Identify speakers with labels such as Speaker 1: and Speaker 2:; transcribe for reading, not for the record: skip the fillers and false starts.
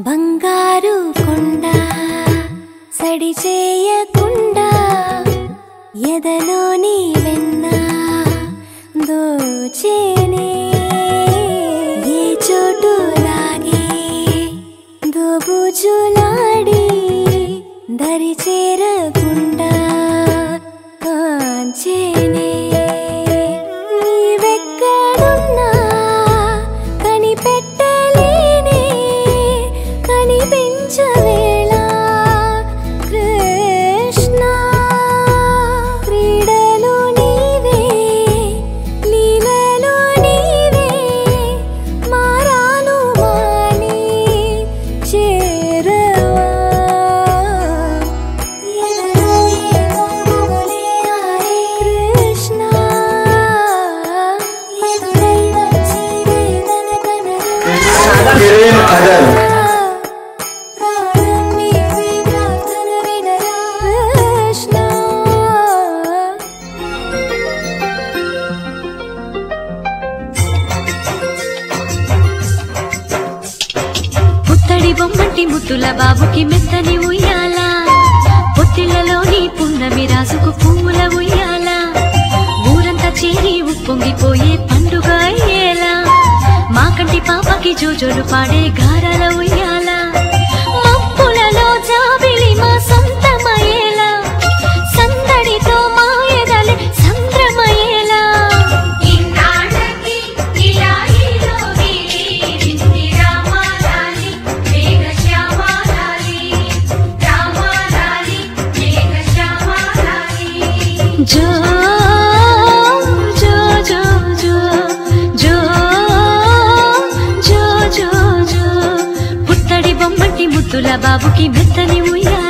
Speaker 1: బంగారు కొండ సడి చేయకుండా ఎదలోని వెన్న దోచేనే ఏ చోటు లాగే దోబుజులాడి దరి చేరకుండా కాంచేనే నీవెక్కడున్నా కనిపెట్టలేనే కనిపించవేళ కృష్ణ క్రీడలు నీవే లీలలు నీవే మారాను మాని చేరవా ఎదలో ఏమో గుబులే ఆరే కృష్ణ ఎదురై వచ్చి వేదన కనరా
Speaker 2: బొమ్మటి ముద్దుల బాబుకి మెత్తని ఉయ్యాల పొత్తిళ్లలోని పున్నమి రాజుకు పువ్వుల ఉయ్యాల ఊరంతా చేరి ఉప్పొంగిపోయే పండుగ అయ్యేలా మా కంటి పాపకి జోజోలు పాడే గారాల ఉయ్యాల మబ్బులలో జాబిలి మా సొంతమయ్యేలా సందడితో మా ఎదలే సంద్రమయ్యేలా జో జో జో జో జో జో జో జో పుత్తడి బొమ్మటి ముద్దుల బాబుకి మెత్తని ఉయ్యాల